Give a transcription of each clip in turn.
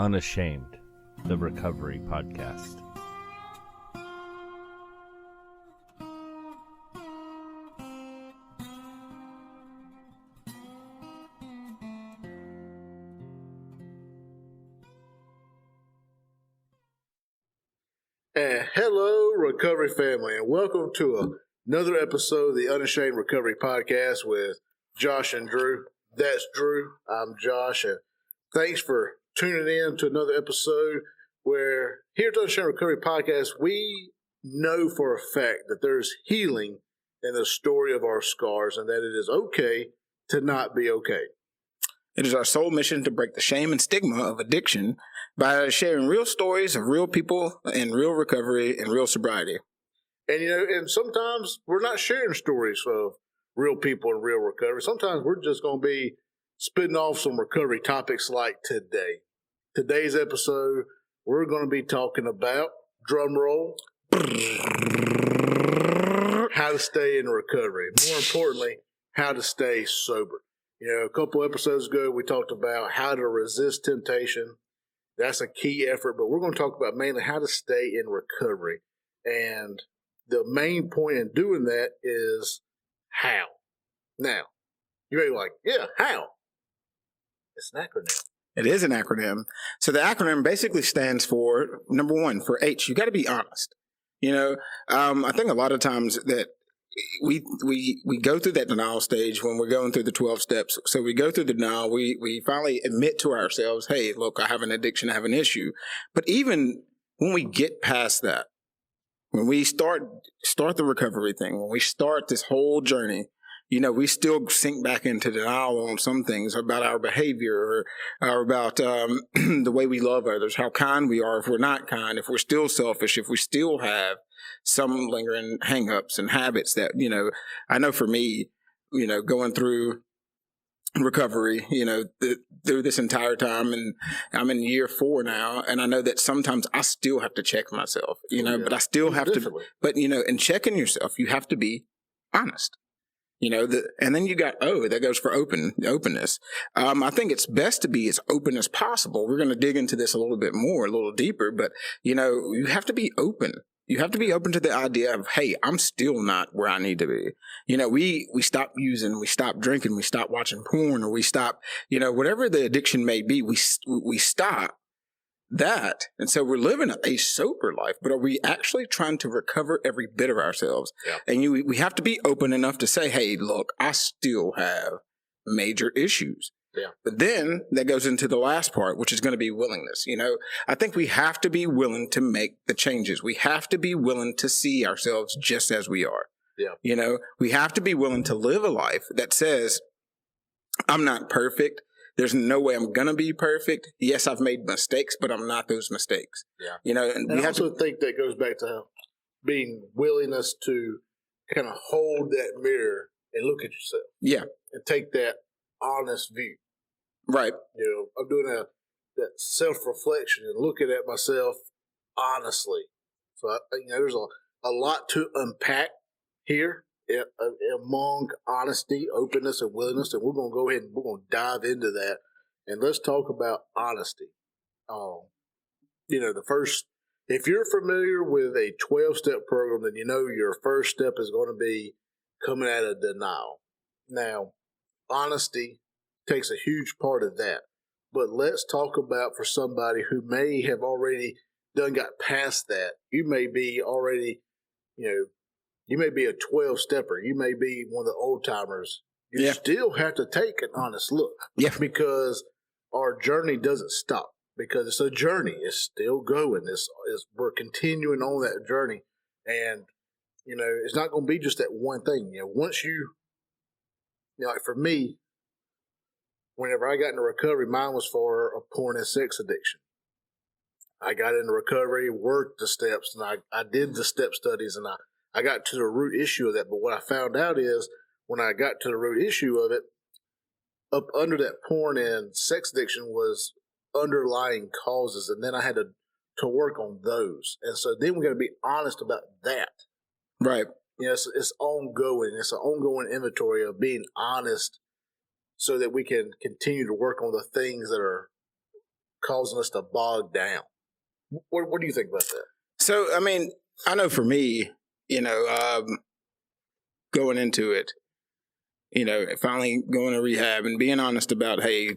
Unashamed, the recovery podcast. And hello, recovery family, and welcome to another episode of the Unashamed Recovery Podcast with Josh and Drew. That's Drew. I'm Josh, and thanks for tuning in to another episode where here at the Unashamed Recovery Podcast, we know for a fact that there's healing in the story of our scars and that it is okay to not be okay. It is our sole mission to break the shame and stigma of addiction by sharing real stories of real people and real recovery and real sobriety. And, and sometimes we're not sharing stories of real people and real recovery. Sometimes we're just going to be spitting off some recovery topics like today. Today's episode, we're going to be talking about, drum roll, how to stay in recovery. More importantly, how to stay sober. A couple episodes ago, we talked about how to resist temptation. That's a key effort, but we're going to talk about mainly how to stay in recovery. And the main point in doing that is how. Now, you may be like, yeah, how? It's an acronym. It is an acronym. So the acronym basically stands for, number one, for H, you got to be honest. I think a lot of times that we go through that denial stage when we're going through the 12 steps. So we go through the denial. We finally admit to ourselves, hey, look, I have an addiction, I have an issue. But even when we get past that, when we start the recovery thing, when we start this whole journey, we still sink back into denial on some things about our behavior or about the way we love others, how kind we are, if we're not kind, if we're still selfish, if we still have some lingering hang-ups and habits that, I know for me, going through recovery, through this entire time, and I'm in year 4 now, and I know that sometimes I still have to check myself, but I still have to, but, in checking yourself, you have to be honest. And then you got that goes for openness. I think it's best to be as open as possible. We're going to dig into this a little bit more, a little deeper, but you have to be open. You have to be open to the idea of, hey, I'm still not where I need to be. We stop using, we stop drinking, we stop watching porn, or we stop, whatever the addiction may be, we stop that. And so we're living a sober life, but are we actually trying to recover every bit of ourselves? Yeah. And we have to be open enough to say, hey, look, I still have major issues. Yeah. But then that goes into the last part, which is going to be willingness. I think we have to be willing to make the changes. We have to be willing to see ourselves just as we are. Yeah. We have to be willing to live a life that says, I'm not perfect. There's no way I'm going to be perfect. Yes, I've made mistakes, but I'm not those mistakes. Yeah. And I also think that goes back to being willingness to kind of hold that mirror and look at yourself. Yeah. And take that honest view. Right. I'm doing that self-reflection and looking at myself honestly. So, there's a lot to unpack here among honesty, openness, and willingness, and we're going to go ahead and we're going to dive into that. And let's talk about honesty. The first, if you're familiar with a 12-step program, then your first step is going to be coming out of denial. Now, honesty takes a huge part of that. But let's talk about for somebody who may have already got past that. You may be already, you may be a 12-stepper. You may be one of the old timers. You still have to take an honest look. Yeah. Because our journey doesn't stop. Because it's a journey. It's still going. We're continuing on that journey. And, it's not going to be just that one thing. Once like for me, whenever I got into recovery, mine was for a porn and sex addiction. I got into recovery, worked the steps, and I did the step studies, and I got to the root issue of that. But what I found out is when I got to the root issue of it, up under that porn and sex addiction was underlying causes, and then I had to work on those. And so then we got to be honest about that. Right. It's ongoing. It's an ongoing inventory of being honest so that we can continue to work on the things that are causing us to bog down. What do you think about that? So, I mean, I know for me, going into it, finally going to rehab and being honest about, hey,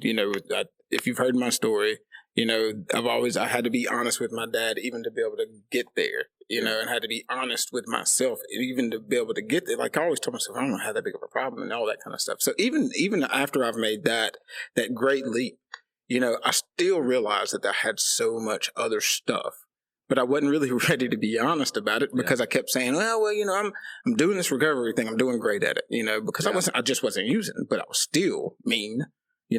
if you've heard my story, I had to be honest with my dad even to be able to get there, and had to be honest with myself even to be able to get there. Like I always told myself, I don't have that big of a problem and all that kind of stuff. So even after I've made that great leap, I still realized that I had so much other stuff, but I wasn't really ready to be honest about it because I kept saying, I'm doing this recovery thing. I'm doing great at it, because I just wasn't using, but I was still mean.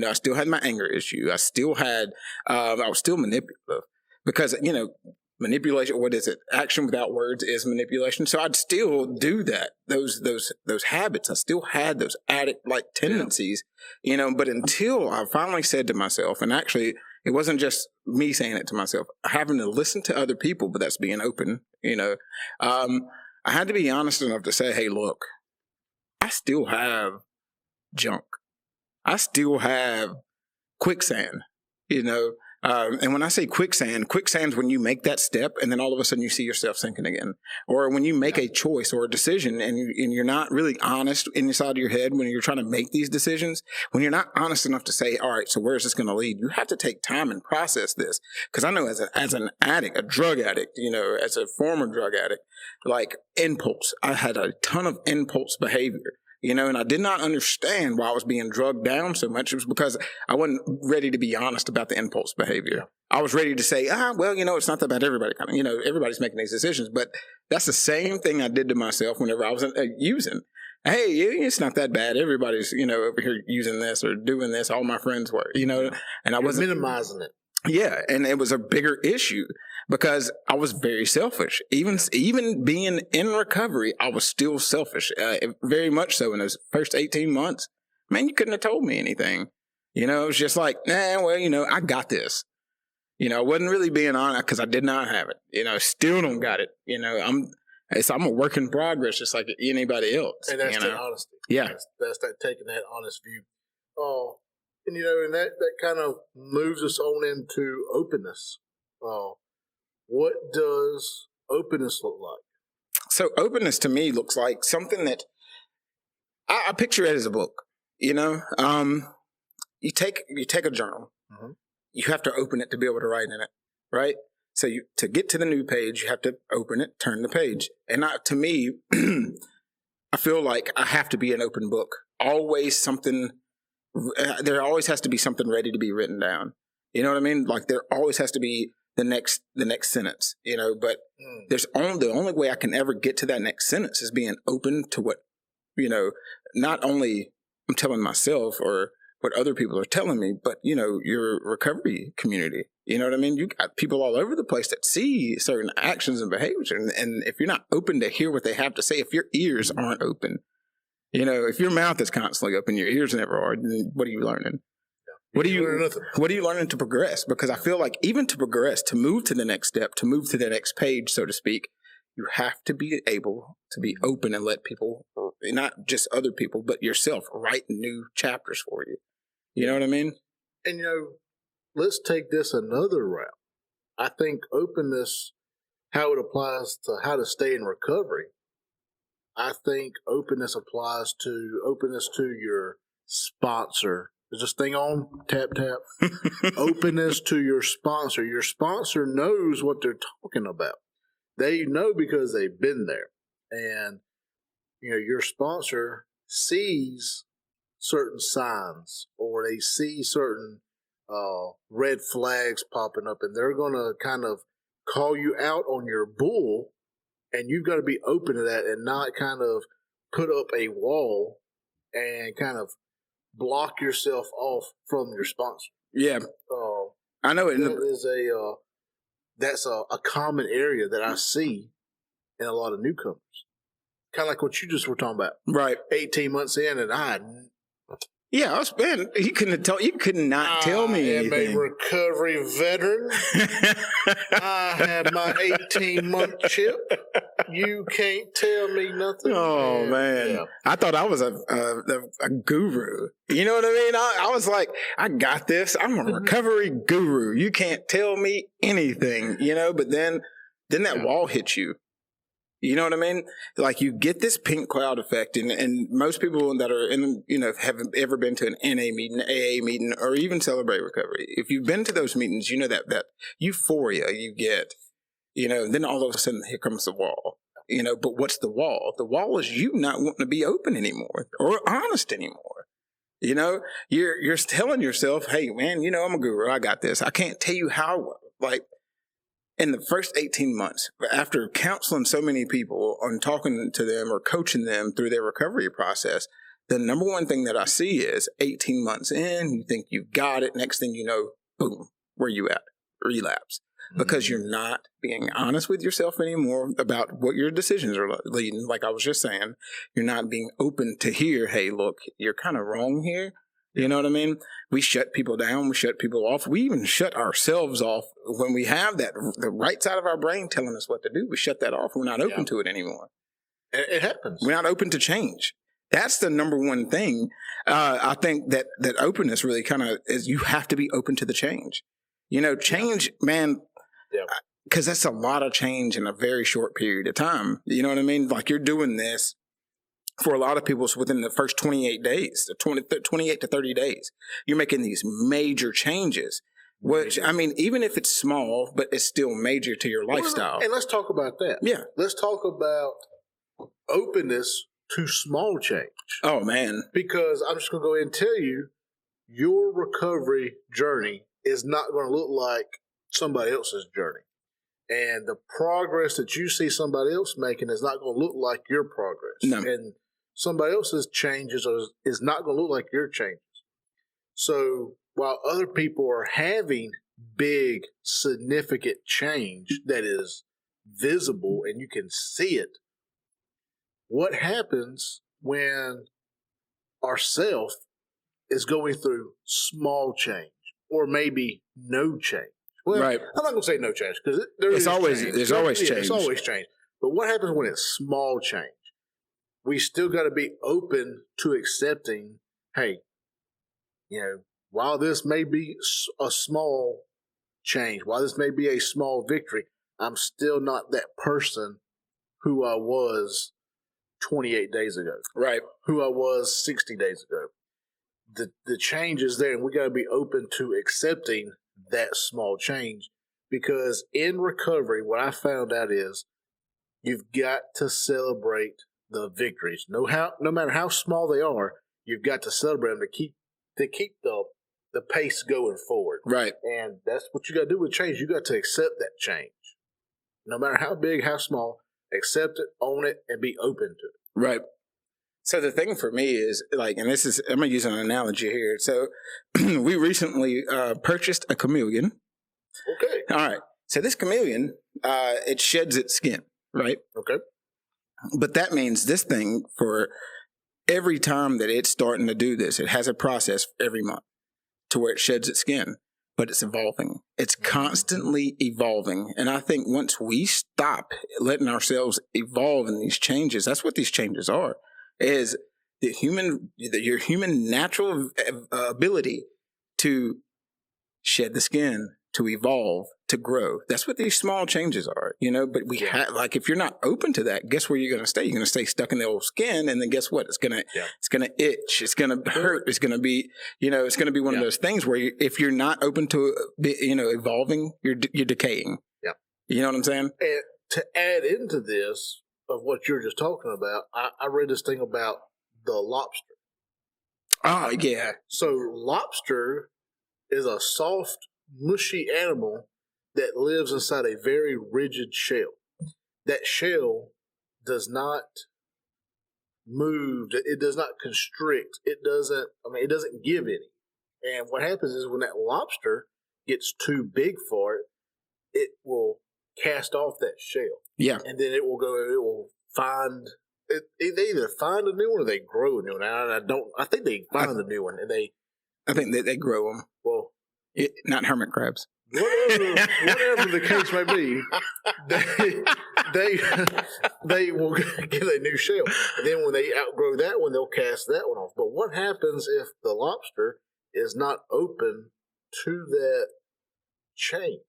I still had my anger issue. I still had, I was still manipulative because, manipulation, what is it? Action without words is manipulation. So I'd still do that. Those habits, I still had those addict-like tendencies, but until I finally said to myself, and actually it wasn't just me saying it to myself, having to listen to other people, but that's being open, I had to be honest enough to say, hey, look, I still have junk. I still have quicksand, and when I say quicksand's when you make that step and then all of a sudden you see yourself sinking again. Or when you make a choice or a decision and you're not really honest inside of your head when you're trying to make these decisions, when you're not honest enough to say, all right, so where is this going to lead? You have to take time and process this. Because I know as an addict, a drug addict, as a former drug addict, like impulse, I had a ton of impulse behavior. And I did not understand why I was being drugged down so much. It was because I wasn't ready to be honest about the impulse behavior. I was ready to say, it's not that bad. Everybody everybody's making these decisions. But that's the same thing I did to myself whenever I was using. Hey, it's not that bad. Everybody's, over here using this or doing this. All my friends were, and I wasn't minimizing it. Yeah, and it was a bigger issue because I was very selfish. Even being in recovery, I was still selfish, very much so in those first 18 months. Man, you couldn't have told me anything. It was just like, I got this. I wasn't really being honest because I did not have it. Still don't got it. I'm a work in progress, just like anybody else. And that's the honesty. Yeah, that's that taking that honest view. And that kind of moves us on into openness. What does openness look like? So openness to me looks like something that I picture it as a book. You take a journal. Mm-hmm. You have to open it to be able to write in it, right? So to get to the new page, you have to open it, turn the page. And to me, I feel like I have to be an open book. Always something. There always has to be something ready to be written down. You know what I mean? Like there always has to be the next sentence, but the only way I can ever get to that next sentence is being open to what, not only I'm telling myself or what other people are telling me, but, your recovery community, you know what I mean? You got people all over the place that see certain actions and behaviors. And if you're not open to hear what they have to say, if your ears aren't open, if your mouth is constantly open, your ears never are, then what are you learning? What are you learning to progress? Because I feel like even to progress, to move to the next step, to move to the next page, so to speak, you have to be able to be open and let people, not just other people, but yourself, write new chapters for you. You know what I mean? And, let's take this another route. I think openness, how it applies to how to stay in recovery, I think openness applies to your sponsor. Is this thing on? Tap, tap. Openness to your sponsor. Your sponsor knows what they're talking about. They know because they've been there. And, your sponsor sees certain signs or they see certain red flags popping up, and they're going to kind of call you out on your bull. And you've got to be open to that and not kind of put up a wall and kind of block yourself off from your sponsor. Yeah. I know it. That's a common area that I see in a lot of newcomers. Kind of like what you just were talking about. Right. 18 months in yeah, you could not tell me anything. I am a recovery veteran. I had my 18-month chip. You can't tell me nothing. Oh man, Yeah. I thought I was a guru. You know what I mean? I was like, I got this. I'm a recovery guru. You can't tell me anything. You know, but then that wall hits you. You know what I mean? Like you get this pink cloud effect, and most people that are in, have ever been to an NA meeting, AA meeting, or even Celebrate Recovery. If you've been to those meetings, you know that euphoria you get. Then all of a sudden here comes the wall. But what's the wall? The wall is you not wanting to be open anymore or honest anymore. You're telling yourself, hey man, I'm a guru. I got this. I can't tell you how, in the first 18 months, after counseling so many people on talking to them or coaching them through their recovery process, the number one thing that I see is 18 months in, you think you've got it. Next thing you know, boom, where you at? Relapse. Because you're not being honest with yourself anymore about what your decisions are leading. Like I was just saying, you're not being open to hear, hey, look, you're kind of wrong here. You know what I mean? We shut people down. We shut people off. We even shut ourselves off when we have the right side of our brain telling us what to do. We shut that off. We're not open to it anymore. It happens. We're not open to change. That's the number one thing. I think that openness really kind of is, you have to be open to the change. Change, man, because that's a lot of change in a very short period of time. You know what I mean? Like you're doing this for a lot of people within the first 28 days, 28 to 30 days. You're making these major changes, which, I mean, even if it's small, but it's still major to your lifestyle. And let's talk about that. Yeah. Let's talk about openness to small change. Oh, man. Because I'm just going to go ahead and tell you, your recovery journey is not going to look like somebody else's journey. And the progress that you see somebody else making is not going to look like your progress. No. And somebody else's changes is not going to look like your changes. So while other people are having big, significant change that is visible and you can see it, what happens when ourself is going through small change or maybe no change? Well, right. I'm not going to say no change because there's always change. There's always change. It's always change. But what happens when it's small change? We still got to be open to accepting, hey, while this may be a small change, while this may be a small victory, I'm still not that person who I was 28 days ago. Right. Who I was 60 days ago. The change is there, and we got to be open to accepting that small change, because in recovery, what I found out is you've got to celebrate the victories. No matter how small they are, you've got to celebrate them to keep the pace going forward. Right. And that's what you got to do with change. You got to accept that change. No matter how big, how small, accept it, own it, and be open to it. Right. So the thing for me is, I'm going to use an analogy here. So we recently purchased a chameleon. Okay. All right. So this chameleon, it sheds its skin, right? Okay. But that means this thing, for every time that it's starting to do this, it has a process every month to where it sheds its skin, but it's evolving. It's constantly evolving. And I think once we stop letting ourselves evolve in these changes, that's what these changes are. Is your human natural ability to shed the skin, to evolve, to grow. That's what these small changes are, But we if you're not open to that, guess where you're going to stay? You're going to stay stuck in the old skin, and then guess what? It's gonna itch. It's gonna hurt. It's gonna be it's gonna be one of those things where if you're not open to evolving, you're decaying. Yeah, you know what I'm saying? And to add into this, of what you're just talking about, I read this thing about the lobster. Oh, yeah. So lobster is a soft, mushy animal that lives inside a very rigid shell. That shell does not move. It does not constrict. It doesn't give any. And what happens is when that lobster gets too big for it, it will cast off that shell. Yeah. And then it will find, they either find a new one or they grow a new one. I think they find a new one, and I think they grow them. Well, not hermit crabs. Whatever the case may be, they will get a new shell. And then when they outgrow that one, they'll cast that one off. But what happens if the lobster is not open to that change?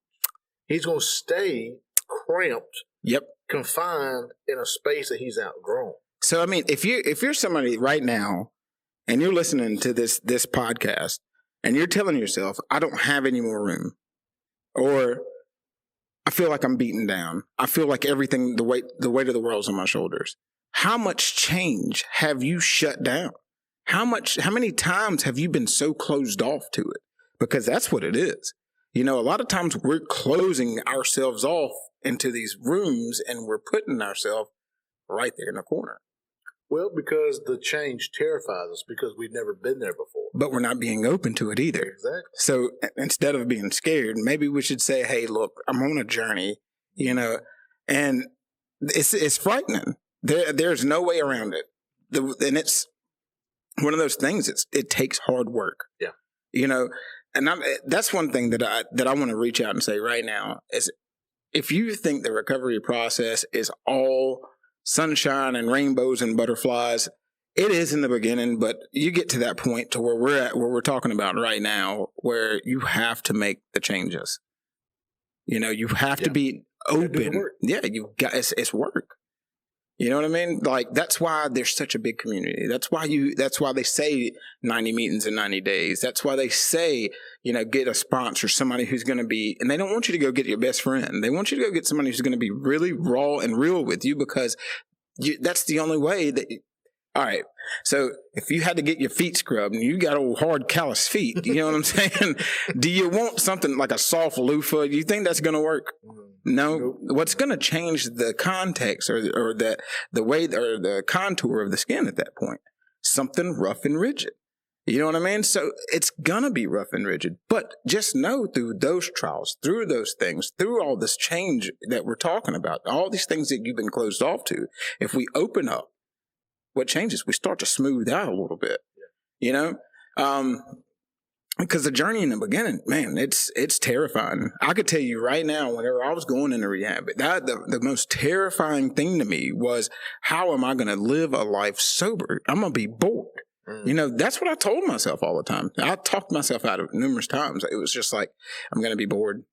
He's going to stay cramped, confined in a space that he's outgrown. So, I mean, if you're somebody right now and you're listening to this podcast and you're telling yourself, I don't have any more room, or I feel like I'm beaten down, I feel like everything, the weight of the world's on my shoulders. How much change have you shut down? How many times have you been so closed off to it? Because that's what it is. You know, a lot of times we're closing ourselves off into these rooms and we're putting ourselves right there in the corner. Well, because the change terrifies us because we've never been there before. But we're not being open to it either. Exactly. So instead of being scared, maybe we should say, hey, look, I'm on a journey, you know, and it's frightening. There's no way around it. And it's one of those things, it takes hard work. Yeah. You know, and that's one thing that I want to reach out and say right now is, if you think the recovery process is all sunshine and rainbows and butterflies, it is in the beginning, but you get to that point to where we're talking about right now, where you have to make the changes. You know, you have to be open. Yeah, it's work. You know what I mean? Like, that's why there's such a big community. That's why they say 90 meetings in 90 days. That's why they say, you know, get a sponsor, somebody who's going to be, and they don't want you to go get your best friend. They want you to go get somebody who's going to be really raw and real with you, because that's the only way that, all right. So if you had to get your feet scrubbed and you got old hard callous feet, you know what I'm saying? Do you want something like a soft loofah? Do you think that's going to work? No. Nope. What's going to change the context or the way or the contour of the skin at that point? Something rough and rigid. You know what I mean? So it's going to be rough and rigid. But just know, through those trials, through those things, through all this change that we're talking about, all these things that you've been closed off to, if we open up, what changes? We start to smooth out a little bit, you know? Because the journey in the beginning, man, it's terrifying. I could tell you right now, whenever I was going into rehab, the most terrifying thing to me was, how am I going to live a life sober? I'm going to be bored. You know, that's what I told myself all the time. I talked myself out of it numerous times. It was just like, I'm going to be bored.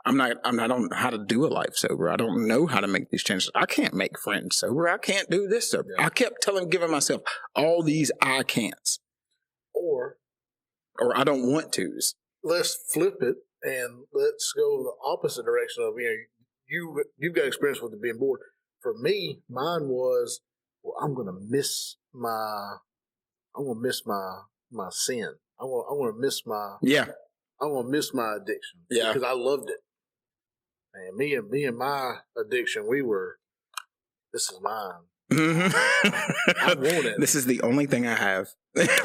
I'm not on how to do a life sober. I don't know how to make these changes. I can't make friends sober. I can't do this sober. Yeah. I kept giving myself all these I can'ts. Or I don't want to's. Let's flip it and let's go the opposite direction of, you've got experience with it being bored. For me, mine was, well, I'm going to miss my sin. I want to miss my addiction. Yeah. Because I loved it. And me and my addiction, this is mine. Mm-hmm. I want it. This is the only thing I have.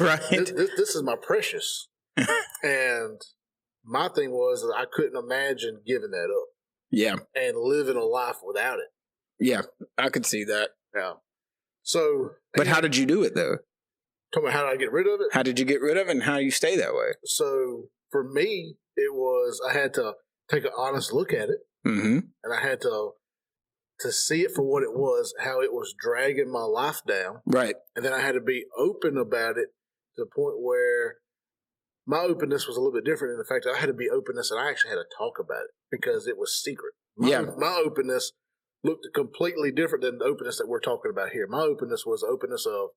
Right? This is my precious. And my thing was that I couldn't imagine giving that up. Yeah. And living a life without it. Yeah, I could see that. Yeah. So. But how did you do it, though? Tell me, how did I get rid of it? How did you get rid of it, and how do you stay that way? So for me, it was, I had to take an honest look at it. Mm-hmm. And I had to see it for what it was, how it was dragging my life down. Right. And then I had to be open about it to the point where my openness was a little bit different in the fact that I had to be openness and I actually had to talk about it because it was secret. My openness looked completely different than the openness that we're talking about here. My openness was openness of,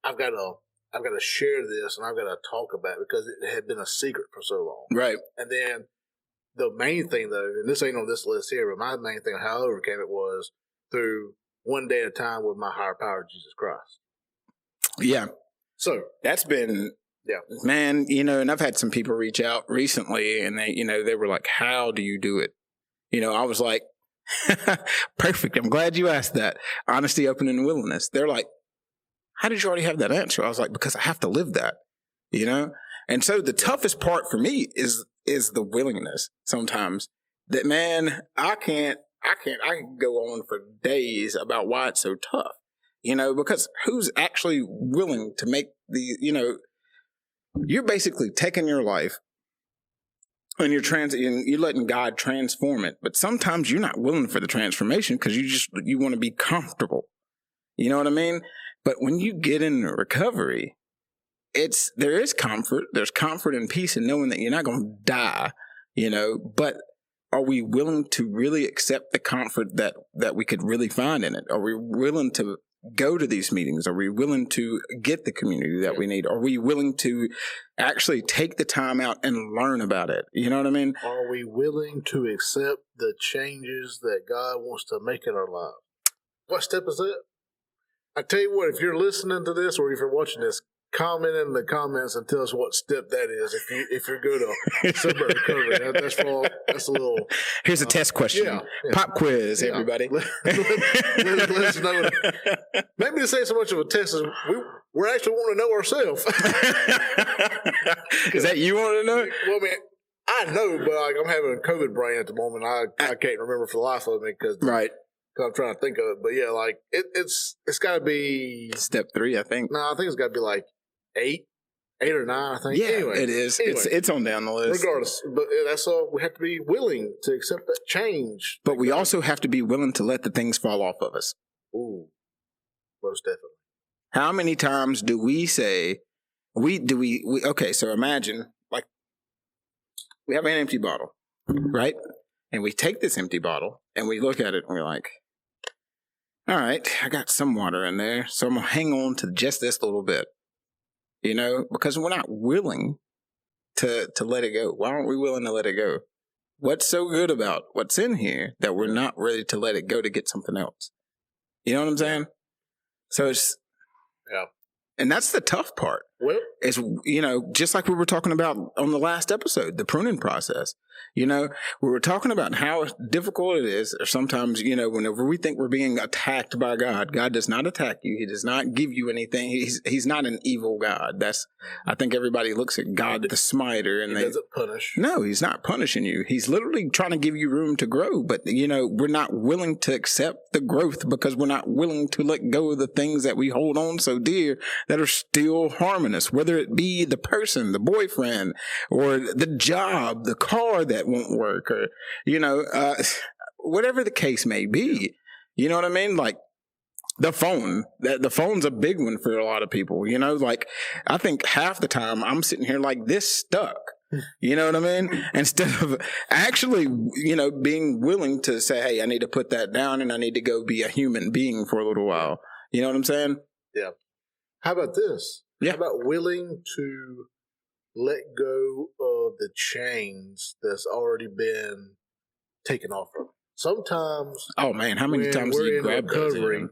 I've got to share this and I've got to talk about it because it had been a secret for so long. Right. And then the main thing, though, and this ain't on this list here, but my main thing, how I overcame it, was through one day at a time with my higher power, Jesus Christ. Yeah. So that's been, man, and I've had some people reach out recently and they were like, how do you do it? I was like, perfect. I'm glad you asked that. Honesty, open, and willingness. They're like, how did you already have that answer? I was like, because I have to live that, And so the toughest part for me is the willingness sometimes. That, man, I can go on for days about why it's so tough, because who's actually willing to make you're basically taking your life and you're letting God transform it. But sometimes you're not willing for the transformation because you want to be comfortable. You know what I mean? But when you get into recovery, there is comfort. There's comfort and peace in knowing that you're not going to die, but are we willing to really accept the comfort that we could really find in it? Are we willing to go to these meetings? Are we willing to get the community that we need? Are we willing to actually take the time out and learn about it? You know what I mean? Are we willing to accept the changes that God wants to make in our lives? What step is that? I tell you what, if you're listening to this or if you're watching this, comment in the comments and tell us what step that is. If you're good on sober recovery, that's a little. Here's a test question. Yeah. Pop quiz, everybody. Let us know. Maybe this ain't so much of a test as we're actually wanting to know ourselves. Is that you want to know? Well, I mean, I know, but I'm having a COVID brain at the moment. I can't remember for the life of me because I'm trying to think of it. But yeah, like it's got to be step 3, I think. No, I think it's got to be like 8 or 9. I think. Yeah, anyway, it is. Anyway, it's on down the list. Regardless, but that's all. We have to be willing to accept that change. But we also have to be willing to let the things fall off of us. Ooh, most definitely. How many times do we say okay, so imagine like we have an empty bottle, right? And we take this empty bottle and we look at it and we're like, all right, I got some water in there, so I'm going to hang on to just this little bit, because we're not willing to let it go. Why aren't we willing to let it go? What's so good about what's in here that we're not ready to let it go to get something else? You know what I'm saying? So it's, and that's the tough part. Well, is, just like we were talking about on the last episode, the pruning process. We were talking about how difficult it is, or sometimes, whenever we think we're being attacked by God, God does not attack you. He does not give you anything. He's not an evil God. I think everybody looks at God the smiter and he doesn't punish. No, he's not punishing you. He's literally trying to give you room to grow. But, we're not willing to accept the growth because we're not willing to let go of the things that we hold on so dear that are still harming us, whether it be the person, the boyfriend, or the job, the car that won't work, or, whatever the case may be. You know what I mean? Like the phone's a big one for a lot of people, like I think half the time I'm sitting here like this stuck. You know what I mean? Instead of actually, being willing to say, hey, I need to put that down and I need to go be a human being for a little while. You know what I'm saying? Yeah. How about this? Yeah. How about willing to let go of the chains that's already been taken off of? Sometimes. Oh man, how many times do you grab recovery?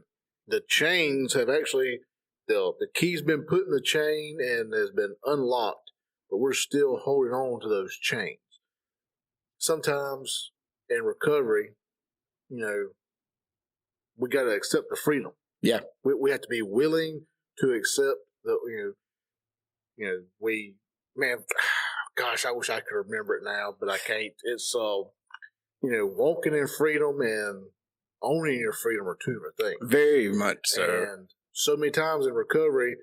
The chains have actually, the key's been put in the chain and has been unlocked, but we're still holding on to those chains. Sometimes in recovery, we got to accept the freedom. Yeah. We have to be willing to accept that, gosh, I wish I could remember it now, but I can't. It's, walking in freedom and owning your freedom are two different things. Very much so. And so many times in recovery,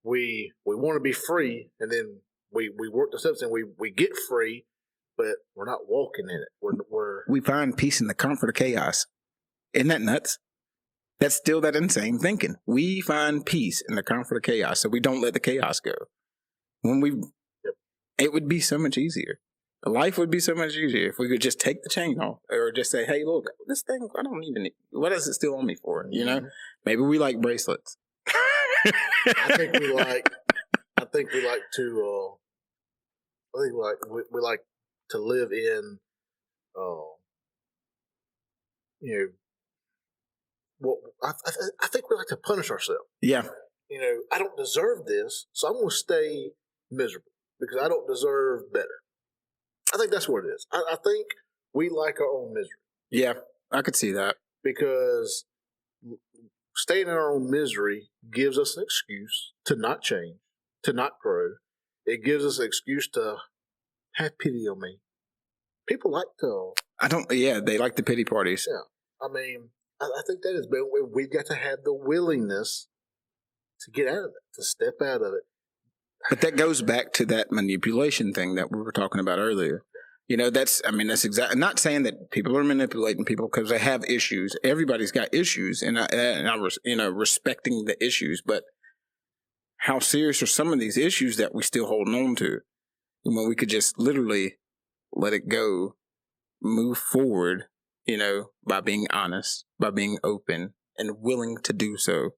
we want to be free, and then we work the steps and we get free, but we're not walking in it. We find peace in the comfort of chaos. Isn't that nuts? That's still that insane thinking. We find peace in the comfort of chaos, so we don't let the chaos go. It would be so much easier. Life would be so much easier if we could just take the chain off, or just say, "Hey, look, this thing. I don't even. What is it still on me for? Mm-hmm. Maybe we like bracelets. I think we like to live in, I think we like to punish ourselves. Yeah. I don't deserve this, so I'm going to stay miserable because I don't deserve better. I think that's what it is. I think we like our own misery. Yeah, I could see that. Because staying in our own misery gives us an excuse to not change, to not grow. It gives us an excuse to have pity on me. People like to. They like the pity parties. Yeah. I mean, I think that is, but we've got to have the willingness to get out of it, to step out of it. But that goes back to that manipulation thing that we were talking about earlier. That's exactly, not saying that people are manipulating people because they have issues. Everybody's got issues, and respecting the issues, but how serious are some of these issues that we still holding on to? We could just literally let it go, move forward, by being honest, by being open and willing to do so.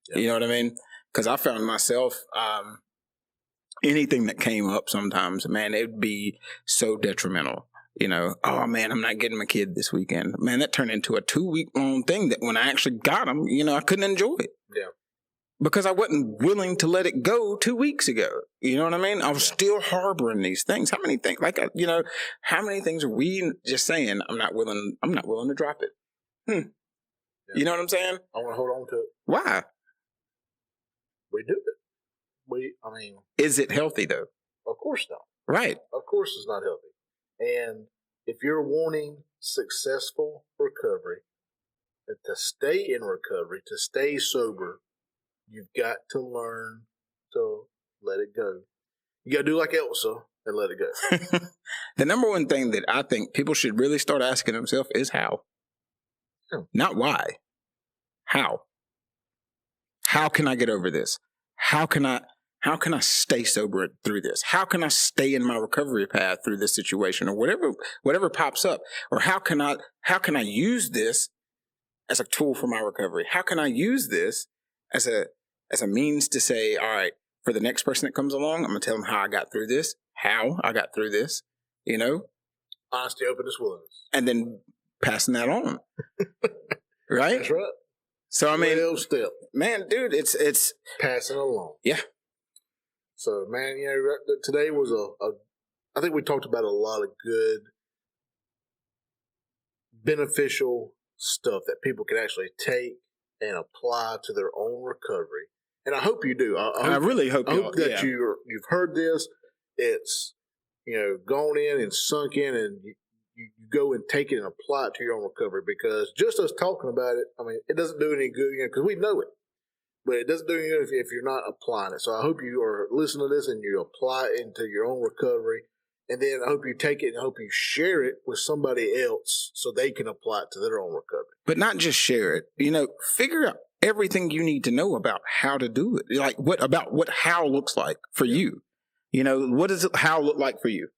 Yep. You know what I mean? Because I found myself, anything that came up sometimes, man, it'd be so detrimental. Oh man, I'm not getting my kid this weekend. Man, that turned into a 2-week long thing that when I actually got him, I couldn't enjoy it. Yeah. Because I wasn't willing to let it go 2 weeks ago. You know what I mean? I was still harboring these things. How many things, how many things are we just saying, I'm not willing to drop it? Yeah. You know what I'm saying? I want to hold on to it. Why? We do it. Is it healthy though? Of course not. Right. Of course it's not healthy. And if you're wanting successful recovery, to stay in recovery, to stay sober, you've got to learn to let it go. You got to do like Elsa and let it go. The number one thing that I think people should really start asking themselves is how. Not why. How? How can I get over this? How can I stay sober through this? How can I stay in my recovery path through this situation or whatever pops up? Or how can I use this as a tool for my recovery? How can I use this as a means to say, all right, for the next person that comes along, I'm going to tell them how I got through this, how I got through this, Honesty, openness, willingness. And then passing that on. Right? That's right. So, Step. Man, dude, it's passing along. Yeah. So, man, today was I think we talked about a lot of good, beneficial stuff that people can actually take and apply to their own recovery. And I hope you do. I really hope that you've heard this. It's, gone in and sunk in, and you go and take it and apply it to your own recovery, because just us talking about it, it doesn't do any good, because we know it. But it doesn't do any good if you're not applying it. So I hope you are listening to this and you apply it into your own recovery. And then I hope you take it and I hope you share it with somebody else so they can apply it to their own recovery. But not just share it. Figure out everything you need to know about how to do it. Like what how looks like for you. What does how look like for you?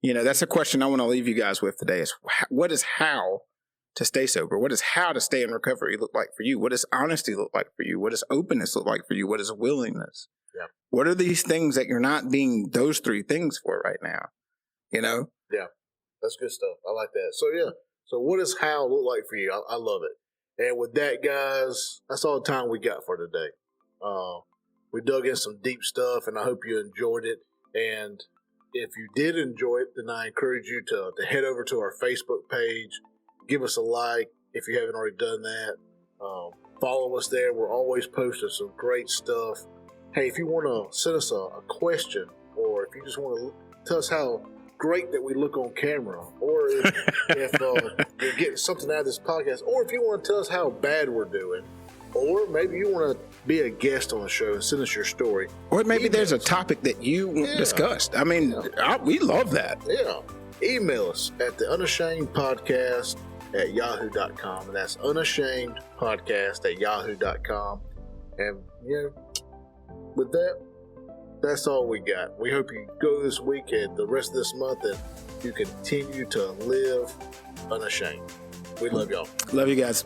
That's a question I want to leave you guys with today is what is how to stay sober? What does how to stay in recovery look like for you? What does honesty look like for you? What does openness look like for you? What is willingness? Yeah. What are these things that you're not being those 3 things for right now? Yeah, that's good stuff. I like that. So what does how look like for you? I love it. And with that, guys, that's all the time we got for today. We dug in some deep stuff, and I hope you enjoyed it. And if you did enjoy it, then I encourage you to head over to our Facebook page, give us a like if you haven't already done that. Follow us there. We're always posting some great stuff. Hey, if you want to send us a question, or if you just want to tell us how great that we look on camera, or if you're getting something out of this podcast, or if you want to tell us how bad we're doing, or maybe you want to be a guest on the show and send us your story. Or maybe there's a topic that you want discussed. We love that. Yeah. Email us at the Unashamed Podcast at yahoo.com. And that's Unashamed Podcast at yahoo.com. And, with that, that's all we got. We hope you go this week and the rest of this month and you continue to live unashamed. We love y'all. Love you guys.